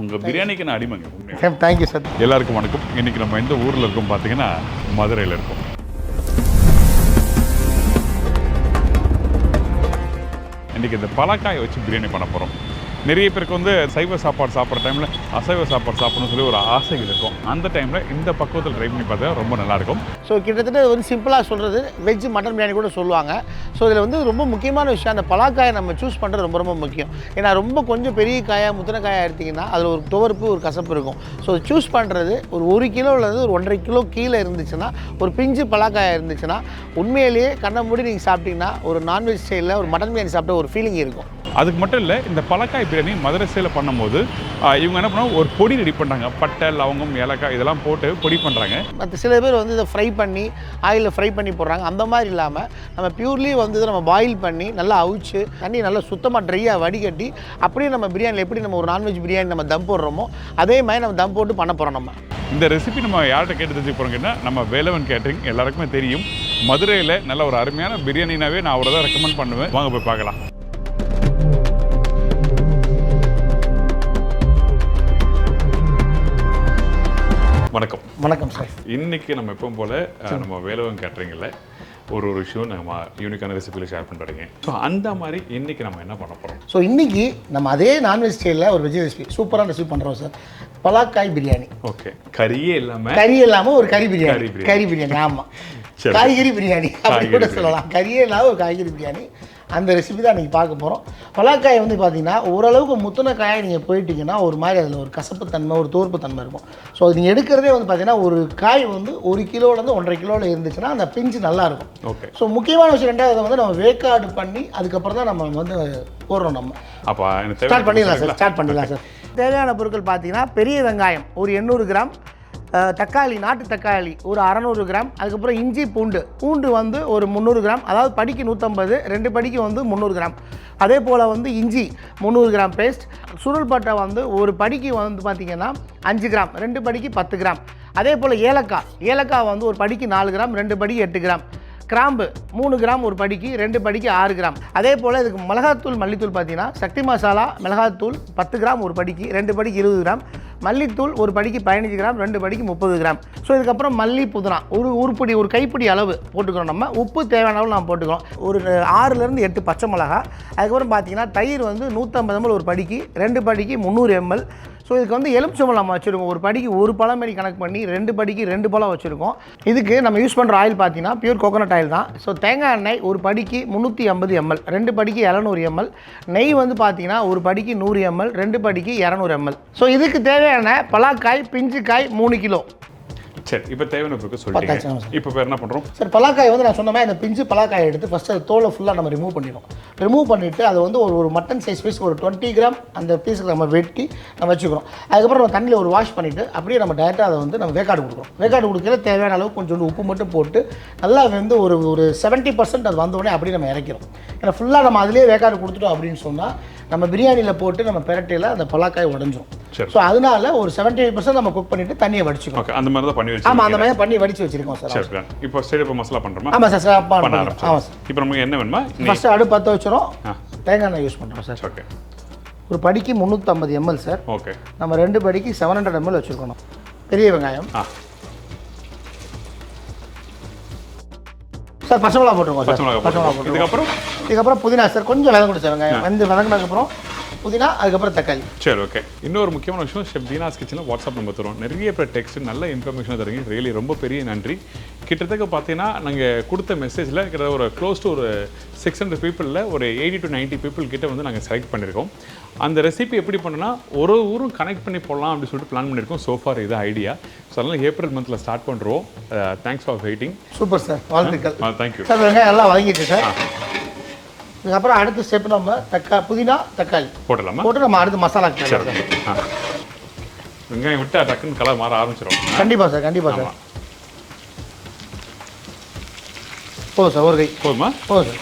உங்கள் பிரியாணிக்கு நான் அடிமைங்க. Thank you sir. எல்லாருக்கும் வணக்கம். இன்றைக்கி நம்ம எந்த ஊரில் இருக்கோம் பார்த்தீங்கன்னா மதுரையில் இருக்கோம். இன்றைக்கி இந்த பலக்காயை வச்சு பிரியாணி பண்ண போகிறோம். நிறைய பேருக்கு வந்து சைவ சாப்பாடு சாப்பிட்ற டைமில் அசைவ சாப்பாடு சாப்பிடணும்னு சொல்லி ஒரு ஆசைகள் இருக்கும். அந்த டைமில் இந்த பக்குவத்தில் ட்ரை பண்ணி பார்த்தா ரொம்ப நல்லாயிருக்கும். ஸோ கிட்டத்தட்ட வந்து சிம்பிளாக சொல்கிறது வெஜ் மட்டன் பிரியாணி கூட சொல்லுவாங்க. ஸோ இதில் வந்து ரொம்ப முக்கியமான விஷயம் அந்த பலாக்காயை நம்ம சூஸ் பண்ணுறது ரொம்ப ரொம்ப முக்கியம். ஏன்னா ரொம்ப கொஞ்சம் பெரிய காயாக முத்தின காயாக எடுத்திங்கன்னா அதில் ஒரு துவர்ப்பு ஒரு கசப்பு இருக்கும். ஸோ சூஸ் பண்ணுறது ஒரு 1 கிலோவிலேருந்து ஒரு 1.5 கிலோ கீழே இருந்துச்சுன்னா ஒரு பிஞ்சு பலாக்காயாக இருந்துச்சுன்னா உண்மையிலேயே கண்ணை மூடி நீங்கள் சாப்பிட்டீங்கன்னா ஒரு நான்வெஜ் ஸ்டைலில் ஒரு மட்டன் பிரியாணி சாப்பிட்ட ஒரு ஃபீலிங் இருக்கும். அதுக்கு மட்டும் இல்லை, இந்த பலக்காய் பிரியாணி மதுரை ஸ்டைலில் பண்ணும்போது இவங்க என்ன பண்ணுவாங்க, ஒரு பொடி ரெடி பண்ணுறாங்க. பட்டை, லவங்கம், ஏலக்காய் இதெல்லாம் போட்டு பொடி பண்ணுறாங்க. மற்ற சில பேர் வந்து இதை ஃப்ரை பண்ணி ஆயிலில் ஃப்ரை பண்ணி போடுறாங்க. அந்த மாதிரி இல்லாமல் நம்ம பியூர்லி வந்து இதை நம்ம பாயில் பண்ணி நல்லா அவிச்சு தண்ணி நல்லா சுத்தமாக ட்ரையாக வடிகட்டி அப்படியே நம்ம பிரியாணியில் எப்படி நம்ம ஒரு நான்வெஜ் பிரியாணி நம்ம தம் போடுறோமோ அதே மாதிரி நம்ம தம் போட்டு பண்ண போகிறோம். நம்ம இந்த ரெசிபி நம்ம யார்கிட்ட கேட்டு தெரிஞ்சு போகிறோங்கன்னா நம்ம வேலவன் கேட்டரிங் எல்லாருக்குமே தெரியும். மதுரையில் நல்ல ஒரு அருமையான பிரியாணினாவே நான் அவரை தான் ரெக்கமெண்ட் பண்ணுவேன். வாங்க போய் பார்க்கலாம். வணக்கம். வணக்கம் சார். இன்னைக்கு நம்ம எப்பவும் போல நம்ம வேலவன் கேட்டரிங்கில் ஒரு விஷயம் நம்ம யூனிக்கான ரெசிபியில் ஷேர் பண்ணுறீங்க. ஸோ அந்த மாதிரி இன்னைக்கு நம்ம என்ன பண்ண போகிறோம்? ஸோ இன்னைக்கு நம்ம அதே நான்வெஜ் ஸ்டைலில் ஒரு வெஜ் ரெசிபி சூப்பரான ரெசிபி பண்ணுறோம் சார். பலாக்காய் பிரியாணி. ஓகே, கறி இல்லாமல் ஒரு கறி பிரியாணி. ஆமாம், காய்கறி பிரியாணி அப்படி கூட சொல்லலாம். கறியே இல்லாமல் ஒரு காய்கறி பிரியாணி. அந்த ரெசிபி தான் இன்றைக்கி பார்க்க போகிறோம். பலாக்காய் வந்து பார்த்திங்கன்னா ஓரளவுக்கு முத்தின காயை நீங்கள் போயிட்டீங்கன்னா ஒரு மாதிரி அதில் ஒரு கசப்பு தன்மை ஒரு தோற்பு தன்மை இருக்கும். ஸோ அது நீங்கள் எடுக்கிறதே வந்து பார்த்திங்கன்னா ஒரு காய் வந்து 1 கிலோலேருந்து 1.5 கிலோவில் இருந்துச்சுன்னா அந்த பிஞ்சு நல்லாயிருக்கும். ஓகே. ஸோ முக்கியமான விஷயம் ரெண்டாவது வந்து நம்ம வேக்காடு பண்ணி அதுக்கப்புறம் தான் நம்ம வந்து போடுறோம். நம்ம அப்போ ஸ்டார்ட் பண்ணிடலாம் சார். தேவையான பொருட்கள் பார்த்தீங்கன்னா பெரிய வெங்காயம் ஒரு 800 கிராம், தக்காளி நாட்டு தக்காளி ஒரு 600 கிராம், அதுக்கப்புறம் இஞ்சி பூண்டு வந்து ஒரு 300 கிராம், அதாவது படிக்கு 150, 2 படிக்கு வந்து 300 கிராம். அதே போல் வந்து இஞ்சி 300 கிராம் பேஸ்ட், சுருள் பட்டை வந்து ஒரு படிக்கு வந்து பார்த்திங்கன்னா 5 கிராம், 2 படிக்கு 10 கிராம். அதே போல் ஏலக்காய் வந்து ஒரு படிக்கு 4 கிராம், 2 படிக்கு 8 கிராம். கிராம்பு 3 கிராம் ஒரு படிக்கு, 2 படிக்கு 6 கிராம். அதே போல் இதுக்கு மிளகாத்தூள் மல்லித்தூள் பார்த்தீங்கன்னா சக்தி மசாலா மிளகாத்தூள் 10 கிராம் ஒரு படிக்கு, 2 படிக்கு 20 கிராம். மல்லித்தூள் ஒரு படிக்கு 15 கிராம், 2 படிக்கு 30 கிராம். ஸோ இதுக்கப்புறம் மல்லி புதினா ஒரு கைப்பிடி அளவு போட்டுக்கிறோம். நம்ம உப்பு தேவையான அளவு நம்ம போட்டுக்கிறோம். ஒரு 6லேருந்து 8 பச்சை மிளகா. அதுக்கப்புறம் பார்த்தீங்கன்னா தயிர் வந்து 150 ml ஒரு படிக்கு, 2 படிக்கு 300 ml. ஸோ இதுக்கு வந்து எலுமிச்சம்பழம் நம்ம வச்சுருக்கோம். ஒரு படிக்கு 1 பழம் மாரி கணக்கு பண்ணி 2 படிக்கு 2 பழம் வச்சுருக்கோம். இதுக்கு நம்ம யூஸ் பண்ணுற ஆயில் பார்த்தீங்கன்னா பியூர் கோகோனட் ஆயில் தான். ஸோ தேங்காய் எண்ணெய் ஒரு படிக்கு 350 ml, 2 படிக்கு 700 ml. நெய் வந்து பார்த்தீங்கன்னா ஒரு படிக்கு 100 ml, 2 படிக்கு 200 ml. ஸோ இதுக்கு தேவையான பலாக்காய் பிஞ்சு காய் 3 கிலோ. சரி, இப்போ தேவையான பொருட்கள் சொல்லிட்டீங்க. இப்போ பேர் என்ன பண்ணுறோம் சார்? பலாக்காய் வந்து நான் சொன்ன மாதிரி இந்த பிஞ்சு பலாக்காயை எடுத்து ஃபஸ்ட்டு அது தோலை ஃபுல்லாக நம்ம ரிமூவ் பண்ணிவிட்டு அதை வந்து ஒரு மட்டன் சைஸ் பீஸ் ஒரு 20 கிராம் அந்த பீஸுக்கு நம்ம வெட்டி நம்ம வச்சுக்கிறோம். அதுக்கப்புறம் நம்ம தண்ணியில் ஒரு வாஷ் பண்ணிவிட்டு அப்படியே நம்ம டேரெக்டாக அதை வந்து நம்ம வேக்காடு கொடுக்குற தேவையான அளவு கொஞ்சோண்டு உப்பு மட்டும் போட்டு நல்லா வந்து ஒரு 70% அது வந்தோடனே அப்படியே நம்ம இறக்கிறோம். ஏன்னா ஃபுல்லாக நம்ம அதிலே வேக்காடு கொடுத்துட்டோம் அப்படின்னு சொன்னால் நம்ம பிரியாணியில் போட்டு நம்ம பெரட்டையில் அந்த பலாக்காய் உடஞ்சிரும். சரி. ஸோ அதனால ஒரு 70% நம்ம குக் பண்ணிவிட்டு தண்ணியை வடிச்சுக்கோம். ஓகே, அந்த மாதிரி தான் பண்ணி வச்சு. ஆமாம், அந்த மாதிரி பண்ணி வடிச்சு வச்சிருக்கோம் சார். சரி, இப்போ ஸ்டேட் மசாலா பண்ணுறோமா? ஆமாம் சார். ஆமாம் சார். இப்போ நமக்கு என்ன வேணுமா? ஃபஸ்ட்டு அடுப்பு பற்ற வச்சிடும். தேங்காய் எண்ணெய் யூஸ் பண்ணுறோம் சார். ஓகே. ஒரு படிக்கு 350 ml சார். ஓகே. நம்ம 2 படிக்கு 700 ml வச்சுருக்கணும். பெரிய வெங்காயம் சார். பச்சை மிளகா போட்டுருக்கோம் சார். பச்சை மிளகா போட்டு இதுக்கப்புறம் புதினா சார். கொஞ்சம் வதங்க கொடுத்து வெங்காயம் வந்து வதங்கினதுக்கப்புறம் புதினா, அதுக்கப்புறம் தக்காளி. சரி, ஓகே. இன்னொரு முக்கியமான விஷயம், ஷெஃப் தீனாஸ் கிச்சனில் வாட்ஸ்அப் நம்பர் தருவோம். நிறைய பேர் டெக்ஸ்ட் நல்ல இன்ஃபர்மேஷன் தருங்க. ரியலி ரொம்ப பெரிய நன்றி. கிட்டத்தட்ட பார்த்தீங்கன்னா நாங்கள் கொடுத்த மெசேஜில் கிட்ட ஒரு க்ளோஸ் டு ஒரு 600 பீப்புளில் ஒரு 80 to 90 பீப்புள் கிட்ட வந்து நாங்கள் செலக்ட் பண்ணியிருக்கோம். அந்த ரெசிபி எப்படி பண்ணோன்னா ஒரு ஊரும் கனெக்ட் பண்ணி போடலாம் அப்படின்னு சொல்லிட்டு பிளான் பண்ணியிருக்கோம். சோஃபார் இது ஐடியா. ஸோ அதனால் ஏப்ரல் மந்தில் ஸ்டார்ட் பண்ணுறோம். Thanks for waiting. Super sir, வாழ்த்துக்கள். Thank you sir. வெங்காயம் எல்லாம் வதங்கிட்டு சார். இதுக்கப்புறம் அடுத்த ஸ்டெப் நம்ம புதினா தக்காளி போட்டு நம்ம அடுத்து மசாலா. வெங்காயம் விட்டு டக்குன்னு கலர் மாற ஆரம்பிச்சிடும். கண்டிப்பாக சார். போதும் சார், ஒரு கை போதுமா? போதும் சார்.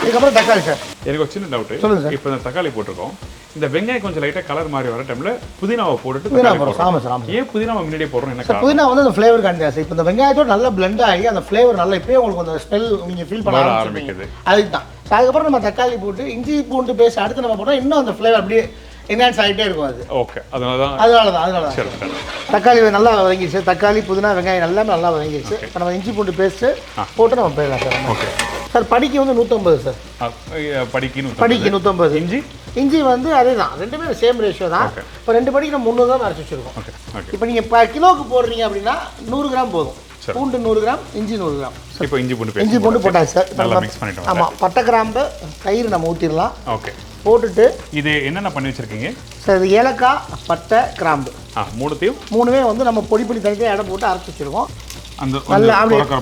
இதுக்கப்புறம் தக்காளி சார். எனக்கு ஒரு சின்ன டவுட். சொல்லுங்கள் சார். இப்போ இந்த தக்காளி போட்டிருக்கோம். இந்த வெங்காயம் கொஞ்சம் லைட்டாக கலர் மாதிரி வர டைமில் புதினாவை போட்டுட்டு போடுறோம். ஆமாம் சார். ஏன் புதினாவை முன்னாடியே போடுறோம்? என்ன சார், புதினா வந்து அந்த ஃப்ளேவர் காண்டி சார். இப்போ இந்த வெங்காயத்தோட நல்லா பிளெண்ட் ஆகி அந்த ஃப்ளேவர் நல்லா இப்போயே உங்களுக்கு அந்த ஸ்மெல் நீங்கள் ஃபீல் பண்ண ஆரம்பிக்குது. அதுக்கு தான். அதுக்கப்புறம் நம்ம தக்காளி போட்டு இஞ்சி பூண்டு பேஸ்ட் அடுத்து நம்ம போட்டோம். இன்னும் அந்த ஃப்ளேவர் அப்படியே என்ஹான்ஸ் ஆகிட்டே இருக்கும் அது. ஓகே, அதனால தான் சரி. தக்காளி நல்லா வதங்கிடுச்சு, தக்காளி புதினா வெங்காயம் எல்லாமே நல்லா வதங்கிடுச்சு. இப்போ நம்ம இஞ்சி பூண்டு பேஸ்ட்டு போட்டு நம்ம போயிடலாம் சார். ஓகே சார், படிக்கு வந்து 150 சார். படிக்கு 150. இஞ்சி வந்து அதே தான், ரெண்டுமே சேம் ரேஷியோ தான். இப்போ 2 படிக்கு நம்ம 300 கிராம் அரைச்சி வச்சுருக்கோம். இப்போ நீங்கள் இப்போ கிலோவுக்கு போடுறீங்க அப்படின்னா 100 கிராம் போதும். பூண்டு 100 கிராம், இஞ்சி 100 கிராம். இப்போ இஞ்சி பூண்டு போட்டாச்சு சார். நல்லா மிக்ஸ் பண்ணிட்டோம். ஆமாம், பட்டை கிராம்பு தயிர் நம்ம ஊற்றிடலாம். ஓகே, போட்டுட்டு இது என்னென்ன பண்ணி வச்சுருக்கீங்க சார்? இது ஏலக்காய், பட்டை, கிராம்பு மூணுமே வந்து நம்ம பொடி தனியாக இடம் போட்டு அரைச்சி வச்சுருக்கோம். நல்லா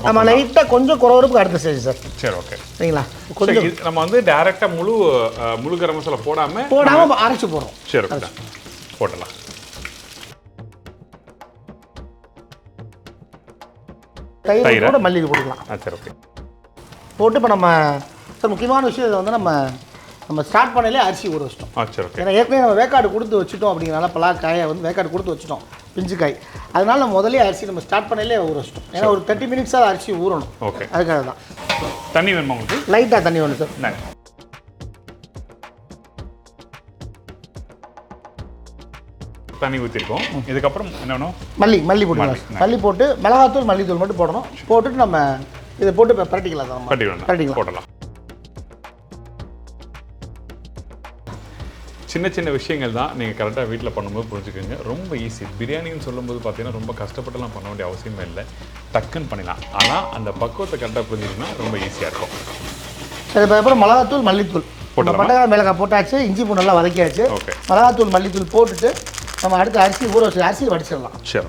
நம்ம லைட்டாக கொஞ்சம் குறவரப்புக்கு அடுத்த ஸ்டேஜ் சார். சரி, ஓகே, சரிங்களா? கொஞ்சம் நம்ம வந்து டைரெக்டாக முழு கரம் மசாலா போடாமல் அரைச்சி போடுறோம். சரி, ஓகே, போட்டலாம். தயிர் கூட மல்லி போட்டுக்கலாம். சரி, ஓகே. போட்டு இப்போ நம்ம சார் முக்கியமான விஷயம் இதை வந்து நம்ம ஸ்டார்ட் பண்ணலே அரிசி ஊற வச்சிட்டோம். சரி, ஓகே. ஏன்னா ஏற்கனவே நம்ம வேக்காடு கொடுத்து வச்சுட்டோம். அப்படிங்கிறனால பலாக்காயை வந்து வேக்காடு கொடுத்து வச்சுட்டோம், பிஞ்சு காய். அதனால நம்ம முதலே அரிசி நம்ம ஸ்டார்ட் பண்ணலே ஊற வச்சிட்டோம். ஏன்னா ஒரு 30 மினிட்ஸாக அரிசி ஊறணும். ஓகே, அதுக்காக தான். தண்ணி வேணுமா உங்களுக்கு? லைட்டாக தண்ணி வேணும் சார். தண்ணி ஊற்றிருக்கோம். இதுக்கப்புறம் என்ன வேணும்? மல்லி போட்டுக்கலாம். மல்லி போட்டு மிளகாத்தூள் மல்லித்தூள் மட்டும் போடணும். போட்டுட்டு நம்ம இதை போட்டு பரட்டிக்கலாம். போடலாம். சின்ன விஷயங்கள் தான் நீங்கள் கரெக்டாக வீட்டில் பண்ணும்போது புரிஞ்சுக்கோங்க. ரொம்ப ஈஸி. பிரியாணின்னு சொல்லும்போது பார்த்தீங்கன்னா ரொம்ப கஷ்டப்பட்டுலாம் பண்ண வேண்டிய அவசியமே இல்லை. டக்குன்னு பண்ணிடலாம். ஆனால் அந்த பக்குவத்தை கரெக்டாக புரிஞ்சுக்கிங்கன்னா ரொம்ப ஈஸியாக இருக்கும். சரி, இப்போ அப்புறம் மிளகாத்தூள் மல்லித்தூள் பட்டை மிளகாய் போட்டாச்சு. இஞ்சி பூண்டு நல்லா வதக்கியாச்சு. ஓகே, மிளகாத்தூள் மல்லித்தூள் போட்டுட்டு நம்ம அடுத்து அரிசி ஊற வச்சு அரிசி வடிச்சிடலாம். சரி,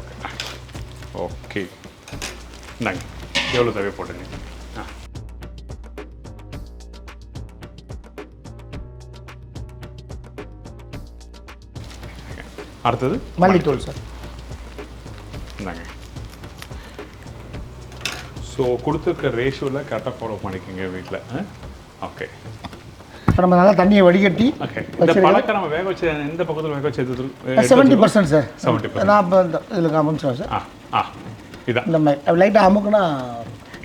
ஓகே. நாங்கள் எவ்வளோ தேவை போட்டுங்க. அடுத்தது மல்லித்தூள் சார். இந்தாங்க. ஸோ கொடுத்துருக்க ரேஷியோவில் கரெக்டாக ஃபாலோ பண்ணிக்கோங்க வீட்டில். ஓகே, நம்ம நல்லா தண்ணியை வடிகட்டி. ஓகே, இந்த பழக்கம் நம்ம வேக வச்சு எந்த பக்கத்தில் வேக வச்சு 70% சார். 70%. நான் இப்போ இதில் காமிச்சோம் சார். இதான் இந்த மாதிரி லைட்டாக அமுக்குன்னா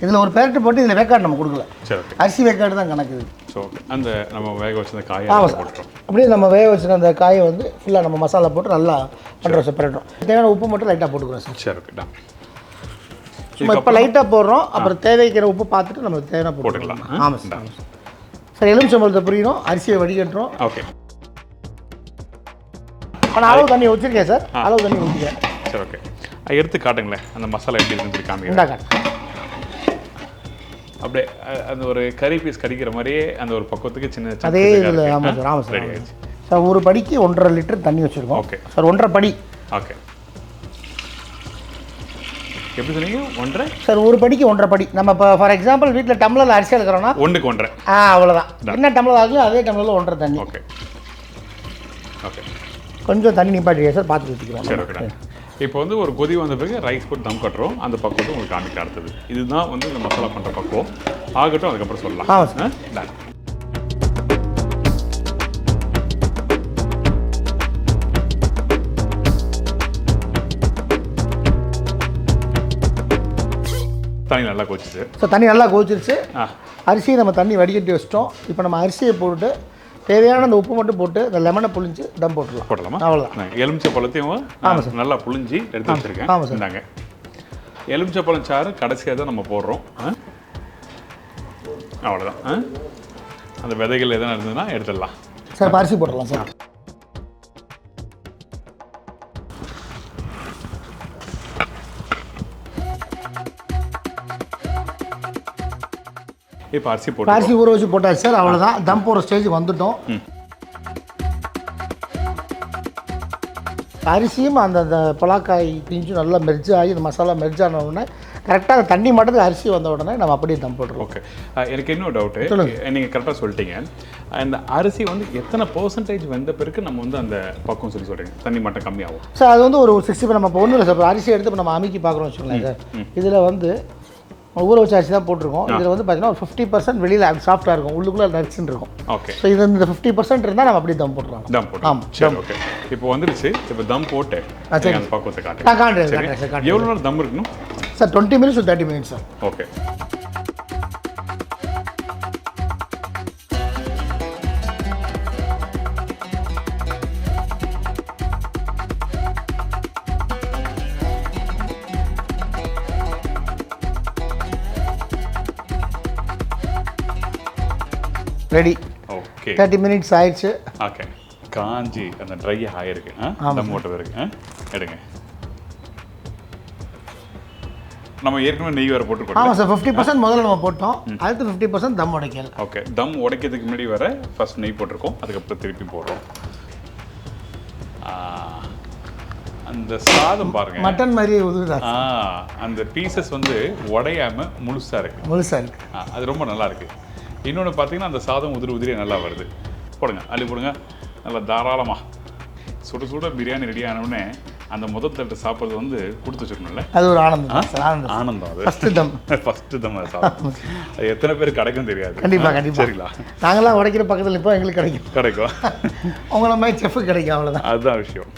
இதில் ஒரு பேரட்டு போட்டு இதில் வேக்காடு நம்ம கொடுக்கல. சரி, ஓகே. அரிசி வேக்காடு தான் கணக்கு. ஸோ அந்த நம்ம வேக வச்ச காயை போட்டுறோம். அப்படியே நம்ம வேக வச்சுருக்க அந்த காயை வந்து ஃபுல்லாக நம்ம மசாலா போட்டு நல்லா பண்ணுறோம் சார். பண்ணிடுறோம். தேவையான உப்பு மட்டும் லைட்டாக போட்டுக்கிறோம் சார். சரி, ஓகே. சும்மா இப்போ லைட்டாக போடுறோம். அப்புறம் தேவைக்கிற உப்பு பார்த்துட்டு நம்ம தேவையான போட்டுக்கலாம். ஆமாம் சார். சார், எலுமிச்சம்பழத்தை புரியணும். அரிசியை வடிகட்டுறோம். ஓகே. ஆனால் அளவு தண்ணி ஊற்றிருக்கேன் சார். அளவு தண்ணி ஊற்றிக்கேன். சரி, ஓகே. எடுத்து காட்டுங்களேன் அந்த மசாலா எப்படி இருக்குன்னு சொல்லி காமிங்க. இந்தாங்க. அப்படியே அந்த ஒரு கறி பீஸ் கடிக்கிற மாதிரியே அந்த ஒரு பக்குவத்துக்கு சின்ன அதே இதில். ஆமாம் சார். ஆமாம் சார். சார், ஒரு படிக்கு 1.5 லிட்டர் தண்ணி வச்சுருக்கோம். Okay sir. 1.5 படி. ஓகே. எப்படி சொன்னீங்க? 1.5 சார். ஒரு படிக்கு 1.5 படி. நம்ம இப்போ ஃபார் எக்ஸாம்பிள் வீட்டில் டம்ளரில் அரிசி எடுக்கிறோன்னா 1க்கு 1.5. அவ்வளோதான். என்ன டம்ளர் ஆகுது அதே டம்ளரில் 1.5 தண்ணி. Okay, okay. கொஞ்சம் தண்ணி நிப்பாட்டியா சார்? பார்த்து ஊற்றிக்கிறோம். சரி, ஓகே. இப்போ வந்து ஒரு கொதி வந்த பிறகு ரைஸ் போட்டு தம் கட்டுறோம். அந்த பக்குவத்தை உங்களுக்கு காமிக்க அடுத்தது. இதுதான் வந்து இந்த மசாலா பண்ணுற பக்குவம். ஆகட்டும், அதுக்கப்புறம் சொல்லலாம். ஆமாம் சார். தண்ணி நல்லா கொதிச்சு சார். தண்ணி நல்லா கொதிச்சிருச்சு. அரிசியை நம்ம தண்ணி வடிகட்டி வச்சிட்டோம். இப்போ நம்ம அரிசியை போட்டு தேவையான அந்த உப்பு மட்டும் போட்டு இந்த லெமனை புளிஞ்சு தம் போடலாமா? அவ்வளோதான். எலுமிச்சை பழத்தையும் நல்லா புளிஞ்சி எடுத்து வச்சிருக்கேன். ஆமாம் சார். இந்தாங்க. எலுமிச்சை பழம் சாறு கடைசியாக தான் நம்ம போடுறோம். அவ்வளோதான். அந்த விதைகள் எதனா இருந்ததுன்னா எடுத்துடலாம் சார். இப்போ அரிசி போடலாம் சார். இப்போ அரிசி ஊற வச்சு போட்டாச்சு சார். அவ்வளோதான். தம் போகிற ஸ்டேஜ் வந்துட்டோம். அரிசியும் அந்த பலாக்காய் பிஞ்சும் நல்லா மெர்ஜ் ஆகி இந்த மசாலா மெர்ஜ் ஆன உடனே கரெக்டாக அந்த தண்ணி மட்டும் அரிசி வந்த உடனே நம்ம அப்படியே தம் போடுறோம். ஓகே. எனக்கு இன்னொரு டவுட்டு. நீங்கள் கரெக்டாக சொல்லிட்டீங்க. அந்த அரிசி வந்து எத்தனை % வெந்த பிறகு நம்ம வந்து அந்த பக்கம் சொல்கிறீங்க தண்ணி மட்டும் கம்மியாகும் சார்? அது வந்து ஒரு 60. நம்ம இப்போ ஒன்றும் இல்லை சார். அரிசி எடுத்து இப்போ நம்ம அமுக்கி பார்க்குறோம் வச்சுக்கோங்களேன் சார். இதில் வந்து ஊற வச்ச அரிசி தான் போட்டிருக்கோம். இதில் வந்து பார்த்தீங்கன்னா ஒரு 50% வெளியில் அது சாஃப்டாக இருக்கும், உள்ளுக்குள்ளே நரிச்சுன்னு இருக்கும். ஓகே. ஸோ இது இந்த 50% இருந்தால் நம்ம அப்படியே தம் போட்டுருவோம். தம் போட்டு. ஆமாம். சரி, ஓகே. இப்போ வந்துருச்சு. இப்போ தம் போட்டு அந்த பக்குவத்தை காட்டுறேன். எவ்வளோ நேரம் தம் இருக்கணும் sir? 20 minutes to 30 minutes sir. Okay. Ready. Okay 30 minutes ஆயிடுச்சு. ஓகே காஞ்சி அந்த ட்ரை ஆயிருக்கு. தம் ஓட்ட இருக்கு. எடுங்க. நம்ம ஏற்கனவே நெய் வேறு போட்டுருக்கோம். ஆமாம் சார், 50% முதல்ல நம்ம போட்டோம், அடுத்து 50% தம் உடைக்கல. ஓகே தம் உடைக்கிறதுக்கு முன்னாடி வர ஃபர்ஸ்ட் நெய் போட்டிருக்கோம், அதுக்கப்புறம் திருப்பி போடுறோம். அந்த சாதம் பாருங்க மட்டன் மாதிரி உதுதா. அந்த பீசஸ் வந்து உடையாம முழுசா இருக்கு. அது ரொம்ப நல்லா இருக்கு. இன்னொன்று பார்த்தீங்கன்னா அந்த சாதம் உதிரியாக நல்லா வருது. போடுங்க, அள்ளி போடுங்க, நல்லா தாராளமாக. சுட சுட பிரியாணி ரெடி ஆனவுடனே அந்த முதல் தட்டு சாப்பிட்றது வந்து கொடுத்து வச்சிருக்கணும்ல, அது ஒரு ஆனந்தம். அது ஃபஸ்ட்டு தம் சாப்பிடும். அது எத்தனை பேருக்கு கிடைக்கும் தெரியாது. கண்டிப்பாக சரிங்களா? நாங்களாம் உடைக்கிற பக்கத்தில் இப்போ எங்களுக்கு கிடைக்கும். உங்களை மாதிரி செஃப் கிடைக்கும், அவ்வளோதான். அதுதான் விஷயம்.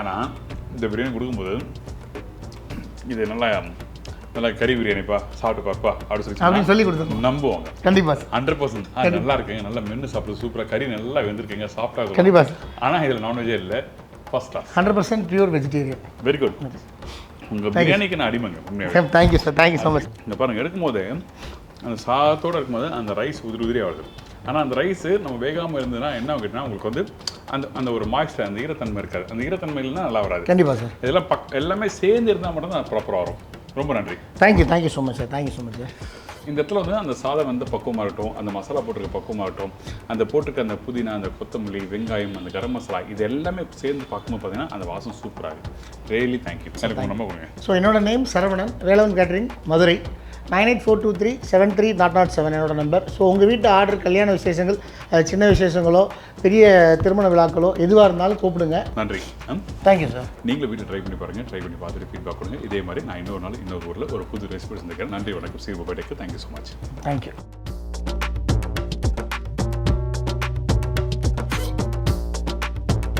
ஆனால் இந்த பிரியாணி கொடுக்கும்போது இது நல்லா கறி பிரியாணிப்பா சாப்பிட்டு பாப்பா அப்படின்னு சொல்லி கொடுத்து நம்புவாங்க. கண்டிப்பாக 100% நல்லா இருக்குங்க, நல்லா மென்று சாப்பிடுறது சூப்பராக, கறி நல்லா வெந்திருக்கீங்க, சாப்பிட்டா கண்டிப்பாக. ஆனால் இதில் நான்வெஜ்ஜே இல்லை, first class 100% pure vegetarian. Very good. உங்கள் பிரியாணிக்கு நான் அடிமைங்க உண்மையாக. Thank you sir, thank you so much. இந்த பாருங்கள், எடுக்கும்போது அந்த சாதத்தோடு இருக்கும்போது அந்த ரைஸ் உதிரியாக வருது. ஆனால் அந்த ரைஸு நம்ம வேகாமல் இருந்ததுன்னா என்ன ஆகிட்டுனா உங்களுக்கு வந்து அந்த ஒரு மாய்ஸ்டர், அந்த ஈரத்தன்மை இருக்காது. அந்த ஈரத்தன்மை இல்லைன்னா நல்லா வராது. கண்டிப்பாக சார். இதெல்லாம் எல்லாமே சேர்ந்து இருந்தால் மட்டும் தான் ப்ராப்பராக வரும். ரொம்ப நன்றி. Thank you so much sir. Thank you so much sir. இந்த இடத்துல வந்து அந்த சாதம் வந்து பக்குவமாகட்டும், அந்த மசாலா போட்டிருக்க பக்குவமாகட்டும், அந்த போட்டிருக்க அந்த புதினா, அந்த கொத்தமல்லி, வெங்காயம், அந்த கரம் மசாலா, இது எல்லாமே சேர்ந்து பார்க்கும்போது பார்த்தீங்கன்னா அந்த வாசம் சூப்பராக இருக்குது. Really thank you. எனக்கு ரொம்ப கொடுங்க. ஸோ என்னோட நேம் சரவணன், வேலவன் கேட்டரிங், மதுரை. 9842373007 என்னோட நம்பர். ஸோ உங்கள் வீட்டு ஆர்டர், கல்யாண விசேஷங்கள், சின்ன விசேஷங்களோ பெரிய திருமண விழாக்களோ எதுவாக இருந்தாலும் கூப்பிடுங்க. நன்றி. Thank you sir. நீங்களும் வீட்டில் ட்ரை பண்ணி பாருங்கள், ட்ரை பண்ணி பார்த்துட்டு ஃபீட்பேக் கொடுங்க. இதே மாதிரி நான் இன்னொரு நாள் இன்னொரு ஊரில் ஒரு புது ரெசிபி செஞ்சுக்கிறேன். நன்றி, வணக்கம். சீர்பேட்டைக்கு தேங்க்யூ ஸோ மச். தேங்க்யூ.